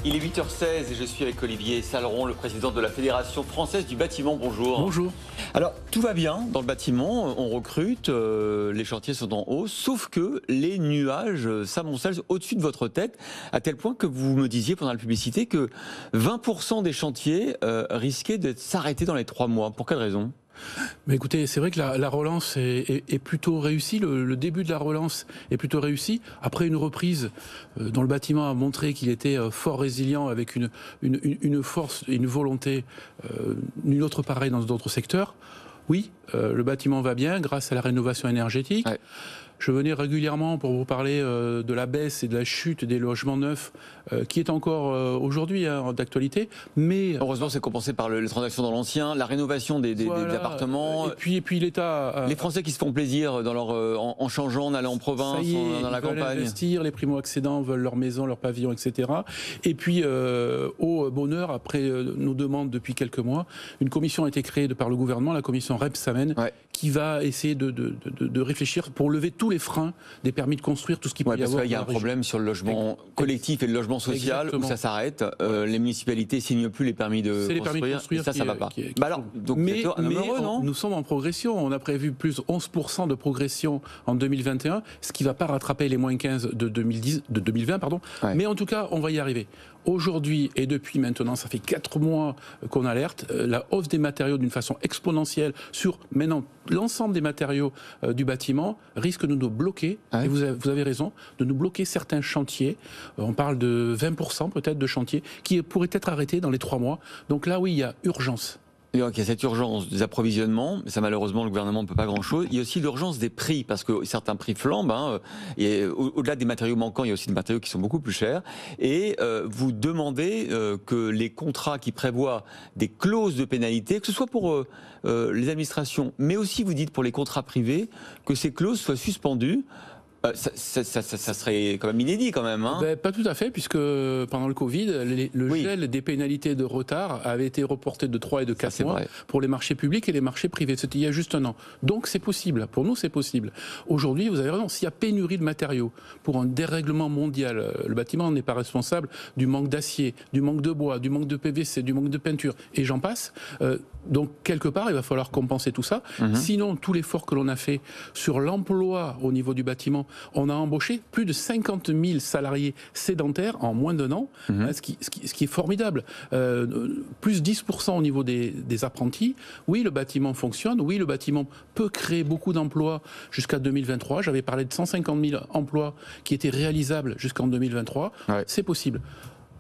Il est 8h16 et je suis avec Olivier Saleron, le président de la Fédération française du bâtiment. Bonjour. Bonjour. Alors, tout va bien dans le bâtiment, on recrute, les chantiers sont en hausse, sauf que les nuages s'amoncellent au-dessus de votre tête, à tel point que vous me disiez pendant la publicité que 20% des chantiers risquaient de s'arrêter dans les 3 mois. Pour quelle raison ? Mais écoutez, c'est vrai que la relance est plutôt réussie. Le début de la relance est plutôt réussi. Après une reprise dont le bâtiment a montré qu'il était fort résilient, avec une force et une volonté nul autre pareil dans d'autres secteurs. Oui, le bâtiment va bien grâce à la rénovation énergétique. Ouais. Je venais régulièrement pour vous parler de la baisse et de la chute des logements neufs qui est encore aujourd'hui d'actualité. Mais heureusement, c'est compensé par les transactions dans l'ancien, la rénovation des appartements. Et puis l'État. Les Français qui se font plaisir en changeant, en allant en province, dans la campagne. Ils veulent investir, les primo-accédants veulent leur maison, leur pavillon, etc. Et puis, au bonheur, après nos demandes depuis quelques mois, une commission a été créée par le gouvernement, la commission Rebsamen, qui va essayer de réfléchir pour lever tous les freins des permis de construire, tout ce qui peut y avoir. Parce qu'il y a un problème sur le logement collectif et le logement social. Exactement. Où ça s'arrête. Les municipalités signent plus les permis de construire. C'est les permis de construire. Et ça va pas. Mais nous sommes en progression. On a prévu plus 11% de progression en 2021, ce qui ne va pas rattraper les moins 15 de 2020, pardon. Ouais. Mais en tout cas, on va y arriver. Aujourd'hui et depuis maintenant, ça fait 4 mois qu'on alerte, la hausse des matériaux d'une façon exponentielle sur maintenant l'ensemble des matériaux du bâtiment risque de nous bloquer, et vous avez raison, de nous bloquer certains chantiers. On parle de 20% peut-être de chantiers qui pourraient être arrêtés dans les 3 mois. Donc là, oui, il y a urgence. Il y a cette urgence des approvisionnements, mais ça malheureusement le gouvernement ne peut pas grand-chose. Il y a aussi l'urgence des prix, parce que certains prix flambent, et au-delà des matériaux manquants, il y a aussi des matériaux qui sont beaucoup plus chers. Et vous demandez que les contrats qui prévoient des clauses de pénalité, que ce soit pour les administrations, mais aussi vous dites pour les contrats privés, que ces clauses soient suspendues. Ça serait quand même inédit quand même. Pas tout à fait, puisque pendant le Covid, le gel des pénalités de retard avait été reporté de 3 et de 4 mois pour les marchés publics et les marchés privés. C'était il y a juste un an. Donc c'est possible. Pour nous, c'est possible. Aujourd'hui, vous avez raison, s'il y a pénurie de matériaux pour un dérèglement mondial, le bâtiment n'est pas responsable du manque d'acier, du manque de bois, du manque de PVC, du manque de peinture, et j'en passe. Donc quelque part, il va falloir compenser tout ça. Sinon, tout l'effort que l'on a fait sur l'emploi au niveau du bâtiment, on a embauché plus de 50 000 salariés sédentaires en moins d'un an, ce qui est formidable. Plus 10% au niveau des apprentis. Oui, le bâtiment fonctionne. Oui, le bâtiment peut créer beaucoup d'emplois jusqu'à 2023. J'avais parlé de 150 000 emplois qui étaient réalisables jusqu'en 2023. C'est possible.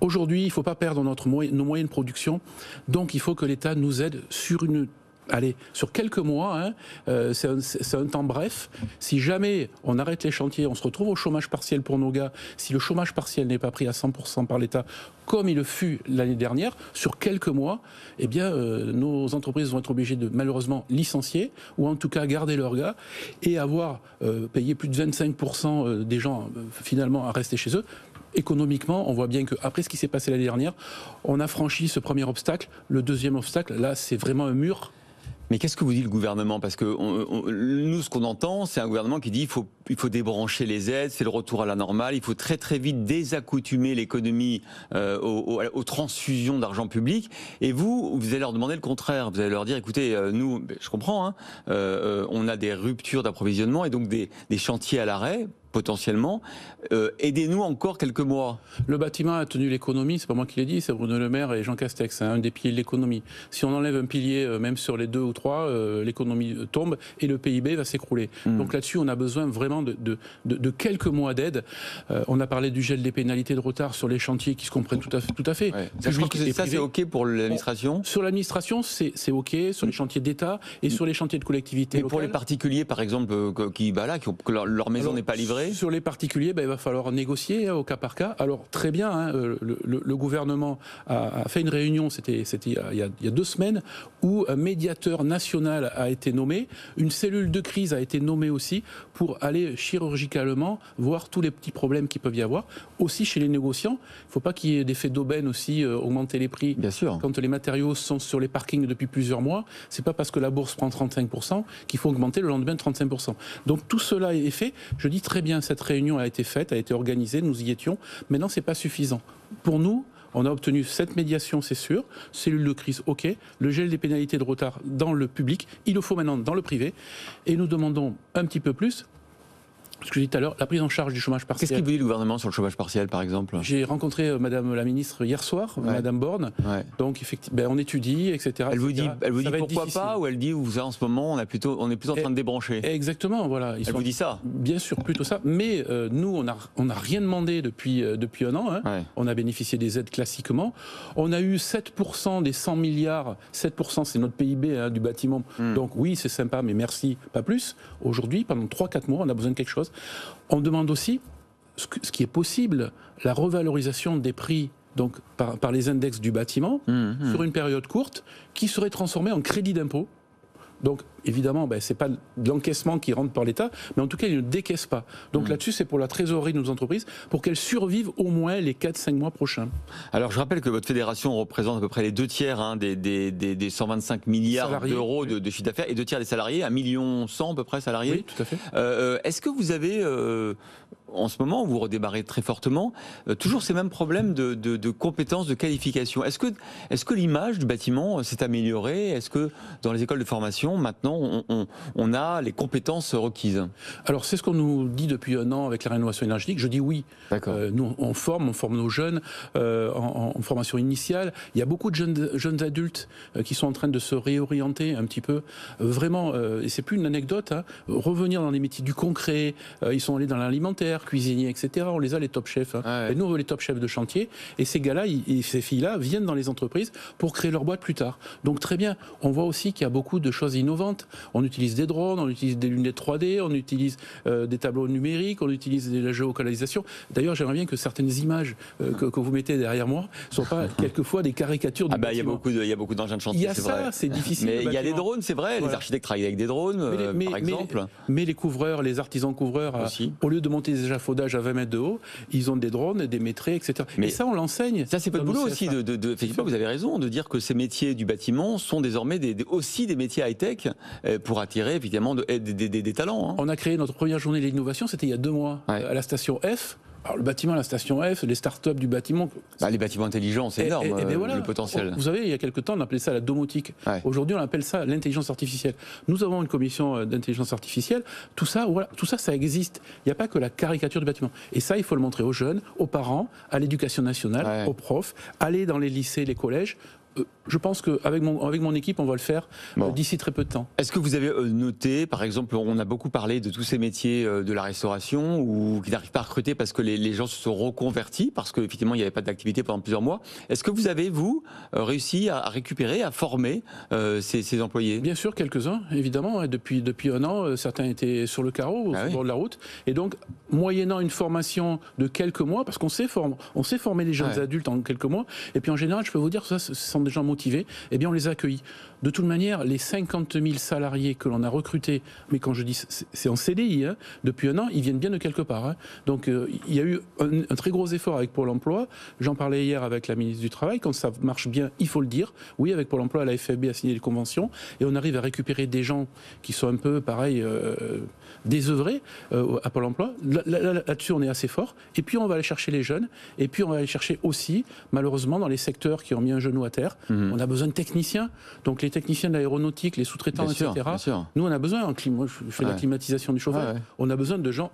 Aujourd'hui, il ne faut pas perdre nos moyens de production. Donc, il faut que l'État nous aide sur quelques mois, c'est un temps bref. Si jamais on arrête les chantiers, on se retrouve au chômage partiel pour nos gars. Si le chômage partiel n'est pas pris à 100% par l'État, comme il le fut l'année dernière, sur quelques mois, eh bien, nos entreprises vont être obligées de malheureusement licencier, ou en tout cas garder leurs gars, et avoir payé plus de 25% des gens finalement à rester chez eux. Économiquement, on voit bien qu'après ce qui s'est passé l'année dernière, on a franchi ce premier obstacle. Le deuxième obstacle, là, c'est vraiment un mur. Mais qu'est-ce que vous dit le gouvernement ? Parce que nous, ce qu'on entend, c'est un gouvernement qui dit il faut débrancher les aides, c'est le retour à la normale, il faut très très vite désaccoutumer l'économie aux transfusions d'argent public. Et vous allez leur demander le contraire. Vous allez leur dire, écoutez, nous, je comprends, on a des ruptures d'approvisionnement et donc des chantiers à l'arrêt, potentiellement. Aidez-nous encore quelques mois. Le bâtiment a tenu l'économie, c'est pas moi qui l'ai dit, c'est Bruno Le Maire et Jean Castex, un des piliers de l'économie. Si on enlève un pilier, même sur les 2 ou 3, l'économie tombe et le PIB va s'écrouler. Donc là-dessus, on a besoin vraiment de quelques mois d'aide. On a parlé du gel des pénalités de retard sur les chantiers qui se comprennent tout à fait. Ouais. Je crois que ça, c'est OK pour l'administration. Sur l'administration, c'est OK, sur les chantiers d'État et sur les chantiers de collectivités locales. Mais pour les particuliers, par exemple, que leur maison n'est pas livrée. Sur les particuliers, il va falloir négocier au cas par cas. Alors très bien, le gouvernement a fait une réunion, c'était il y a 2 semaines, où un médiateur national a été nommé, une cellule de crise a été nommée aussi pour aller chirurgicalement voir tous les petits problèmes qu'il peut y avoir. Aussi chez les négociants, il ne faut pas qu'il y ait d'effet d'aubaine aussi, augmenter les prix. Bien sûr. Quand les matériaux sont sur les parkings depuis plusieurs mois, c'est pas parce que la bourse prend 35% qu'il faut augmenter le lendemain de 35%. Donc tout cela est fait. Je dis très bien, cette réunion a été faite, a été organisée, nous y étions. Maintenant, c'est pas suffisant. Pour nous, On a obtenu cette médiation, c'est sûr. Cellule de crise, ok. Le gel des pénalités de retard dans le public, il le faut maintenant dans le privé. Et nous demandons un petit peu plus. Ce que je disais tout à l'heure, la prise en charge du chômage partiel. Qu'est-ce qu'il vous dit le gouvernement sur le chômage partiel, par exemple? J'ai rencontré Madame la ministre hier soir, Madame Borne. Donc effectivement, on étudie, etc. Elle vous dit pourquoi pas, ou elle dit en ce moment on est plutôt en train de débrancher? Exactement, voilà. Elle vous dit ça? Bien sûr, plutôt ça. Mais nous, on n'a rien demandé depuis un an. On a bénéficié des aides classiquement. On a eu 7% des 100 milliards. 7%, c'est notre PIB du bâtiment. Donc oui, c'est sympa, mais merci, pas plus. Aujourd'hui, pendant 3-4 mois, on a besoin de quelque chose. On demande aussi, ce qui est possible, la revalorisation des prix donc, par les index du bâtiment sur une période courte qui serait transformée en crédit d'impôt. Donc, évidemment, ce n'est pas de l'encaissement qui rentre par l'État, mais en tout cas, il ne décaisse pas. Donc là-dessus, c'est pour la trésorerie de nos entreprises, pour qu'elles survivent au moins les 4-5 mois prochains. Alors, je rappelle que votre fédération représente à peu près les 2 tiers des 125 milliards salariés, d'euros de chiffre d'affaires, et 2 tiers des salariés, 1,1 million à peu près salariés. Oui, tout à fait. Est-ce que vous avez, en ce moment, vous redémarrez très fortement, toujours ces mêmes problèmes de compétences, de qualification? Est-ce que l'image du bâtiment s'est améliorée? Est-ce que dans les écoles de formation, maintenant, on a les compétences requises? Alors, c'est ce qu'on nous dit depuis un an avec la rénovation énergétique. Je dis oui. Nous, on forme nos jeunes en formation initiale. Il y a beaucoup de jeunes adultes qui sont en train de se réorienter un petit peu. Vraiment, et c'est plus une anecdote, revenir dans les métiers du concret. Ils sont allés dans l'alimentaire, cuisiniers, etc. On les a, les top chefs. Et nous, on veut les top chefs de chantier. Et ces gars-là, ces filles-là viennent dans les entreprises pour créer leur boîte plus tard. Donc, très bien. On voit aussi qu'il y a beaucoup de choses innovantes. On utilise des drones, on utilise des lunettes 3D, on utilise des tableaux numériques, on utilise de la géolocalisation. D'ailleurs, j'aimerais bien que certaines images que vous mettez derrière moi ne soient pas quelquefois des caricatures du bâtiment. Il y a beaucoup d'engins de chantier, c'est vrai. Il y a ça, c'est difficile. Mais il y a des drones, c'est vrai. Les architectes travaillent avec des drones, par exemple. Mais les couvreurs, les artisans couvreurs, au lieu de monter des échafaudages à 20 mètres de haut, ils ont des drones, des maîtrés, etc. Mais ça, on l'enseigne. Ça, c'est votre boulot aussi. Effectivement, vous avez raison de dire que ces métiers du bâtiment sont désormais aussi des métiers high-tech pour attirer évidemment des talents. On a créé notre première journée de l'innovation, c'était il y a 2 mois, à la station F. Alors le bâtiment, la station F, les start-up du bâtiment... les bâtiments intelligents, c'est énorme, le potentiel. Vous savez, il y a quelques temps, on appelait ça la domotique. Aujourd'hui, on appelle ça l'intelligence artificielle. Nous avons une commission d'intelligence artificielle. Tout ça, ça existe. Il n'y a pas que la caricature du bâtiment. Et ça, il faut le montrer aux jeunes, aux parents, à l'éducation nationale, aux profs, aller dans les lycées, les collèges. Je pense qu'avec mon équipe, on va le faire d'ici très peu de temps. Est-ce que vous avez noté, par exemple, on a beaucoup parlé de tous ces métiers de la restauration ou qui n'arrivent pas à recruter parce que les gens se sont reconvertis, parce qu'effectivement, il n'y avait pas d'activité pendant plusieurs mois. Est-ce que vous avez, réussi à récupérer, à former ces employés? Bien sûr, quelques-uns, évidemment. Depuis un an, certains étaient sur le carreau, au bord de la route. Et donc, moyennant une formation de quelques mois, parce qu'on sait former les jeunes adultes en quelques mois, et puis en général, je peux vous dire que ça, ce sont des gens motivés, eh bien on les a accueillis. De toute manière, les 50 000 salariés que l'on a recrutés, mais quand je dis c'est en CDI, depuis un an, ils viennent bien de quelque part. Donc il y a eu un très gros effort avec Pôle emploi. J'en parlais hier avec la ministre du Travail. Quand ça marche bien, il faut le dire. Oui, avec Pôle emploi, la FFB a signé des conventions et on arrive à récupérer des gens qui sont un peu, pareil, désœuvrés à Pôle emploi. Là-dessus, on est assez fort. Et puis on va aller chercher les jeunes. Et puis on va aller chercher aussi, malheureusement, dans les secteurs qui ont mis un genou à terre, on a besoin de techniciens. Donc les techniciens de l'aéronautique, les sous-traitants, etc. Nous, on a besoin, moi je fais la climatisation du chauffeur, on a besoin de gens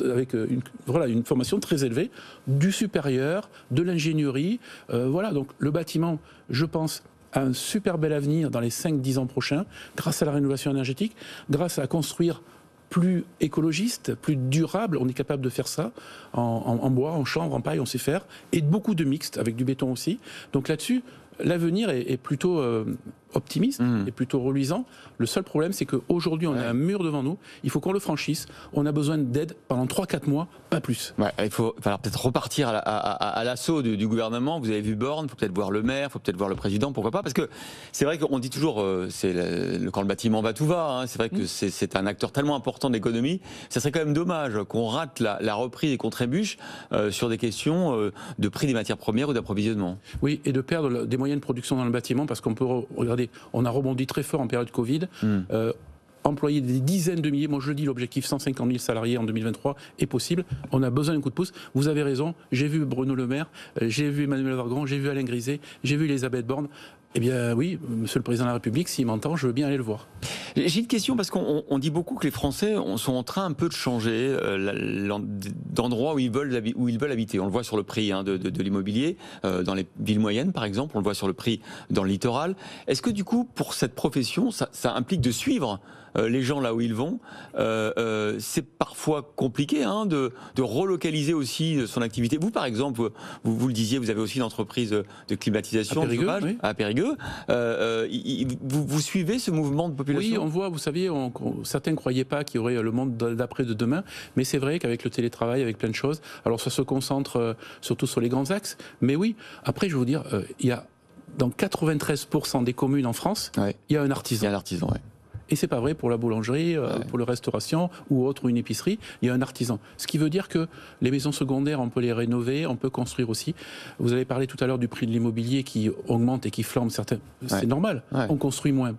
avec une formation très élevée, du supérieur, de l'ingénierie. Donc le bâtiment, je pense, a un super bel avenir dans les 5-10 ans prochains, grâce à la rénovation énergétique, grâce à construire plus écologiste, plus durable. On est capable de faire ça en bois, en chanvre, en paille, on sait faire. Et beaucoup de mixte, avec du béton aussi. Donc là-dessus, l'avenir est plutôt optimiste et plutôt reluisant. Le seul problème, c'est qu'aujourd'hui, on a un mur devant nous. Il faut qu'on le franchisse. On a besoin d'aide pendant 3-4 mois, pas plus. Il faut peut-être repartir à l'assaut du gouvernement. Vous avez vu Borne, il faut peut-être voir le maire, il faut peut-être voir le président, pourquoi pas? Parce que c'est vrai qu'on dit toujours, quand le bâtiment va, tout va. C'est vrai que c'est un acteur tellement important de l'économie. Ça serait quand même dommage qu'on rate la reprise et qu'on trébuche sur des questions de prix des matières premières ou d'approvisionnement. Oui, et de perdre des moyens de production dans le bâtiment, parce qu'on peut regarder, on a rebondi très fort en période Covid. employer des dizaines de milliers. Moi, je le dis, l'objectif 150 000 salariés en 2023 est possible. On a besoin d'un coup de pouce. Vous avez raison. J'ai vu Bruno Le Maire, j'ai vu Emmanuel Vargon, j'ai vu Alain Griset, j'ai vu Elisabeth Borne. Eh bien oui, Monsieur le Président de la République, s'il m'entend, je veux bien aller le voir. J'ai une question parce qu'on dit beaucoup que les Français sont en train un peu de changer d'endroit où ils veulent habiter. On le voit sur le prix de l'immobilier, dans les villes moyennes par exemple, on le voit sur le prix dans le littoral. Est-ce que du coup, pour cette profession, ça implique de suivre les gens là où ils vont? C'est parfois compliqué de relocaliser aussi son activité. Vous par exemple, vous le disiez, vous avez aussi une entreprise de climatisation à Périgueux, oui. À Périgueux. Vous suivez ce mouvement de population? Oui, on voit, vous savez, certains ne croyaient pas qu'il y aurait le monde d'après de demain, mais c'est vrai qu'avec le télétravail, avec plein de choses, alors ça se concentre surtout sur les grands axes, mais oui, après je vais vous dire, il y a dans 93% des communes en France, il y a un artisan. Il y a un artisan, oui. Et c'est pas vrai pour la boulangerie, pour la restauration ou autre, ou une épicerie, il y a un artisan. Ce qui veut dire que les maisons secondaires, on peut les rénover, on peut construire aussi. Vous avez parlé tout à l'heure du prix de l'immobilier qui augmente et qui flambe certains. C'est normal, on construit moins.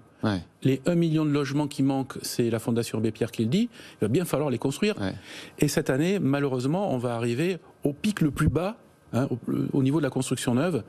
Les 1 million de logements qui manquent, c'est la Fondation Abbé Pierre qui le dit, il va bien falloir les construire. Et cette année, malheureusement, on va arriver au pic le plus bas. Au niveau de la construction neuve,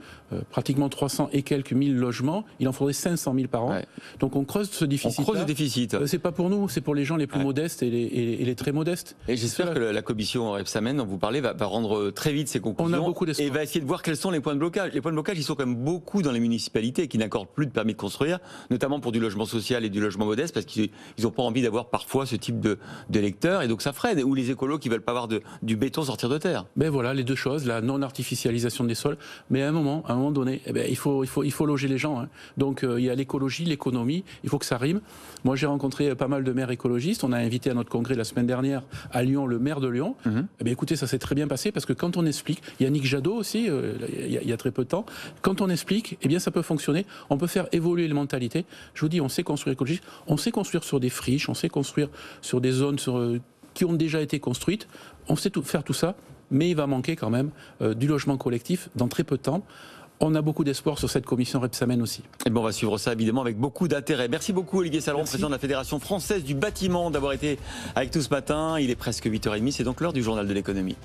pratiquement 300 et quelques mille logements, il en faudrait 500 000 par an. Donc on creuse ce déficit. On creuse le déficit. C'est pas pour nous, c'est pour les gens les plus modestes et les très modestes. Et j'espère que la commission Rebsamen dont vous parlez va rendre très vite ses conclusions. On a beaucoup d'espoir. Et va essayer de voir quels sont les points de blocage. Les points de blocage, ils sont quand même beaucoup dans les municipalités qui n'accordent plus de permis de construire, notamment pour du logement social et du logement modeste, parce qu'ils n'ont pas envie d'avoir parfois ce type d'électeurs. Et donc ça freine. Ou les écolos qui veulent pas voir du béton sortir de terre. Ben voilà, les deux choses, la non-artificialisation des sols. Mais à un moment donné, il faut loger les gens. Donc il y a l'écologie, l'économie, il faut que ça rime. Moi j'ai rencontré pas mal de maires écologistes. On a invité à notre congrès la semaine dernière à Lyon le maire de Lyon. Écoutez, ça s'est très bien passé parce que quand on explique, Yannick Jadot aussi, il y a très peu de temps, quand on explique, ça peut fonctionner. On peut faire évoluer les mentalités. Je vous dis, on sait construire écologique, on sait construire sur des friches, on sait construire sur des zones qui ont déjà été construites. On sait faire tout ça. Mais il va manquer quand même du logement collectif dans très peu de temps. On a beaucoup d'espoir sur cette commission Rebsamen aussi. Et on va suivre ça évidemment avec beaucoup d'intérêt. Merci beaucoup Olivier Saleron, président de la Fédération française du bâtiment, d'avoir été avec nous ce matin. Il est presque 8h30, c'est donc l'heure du journal de l'économie.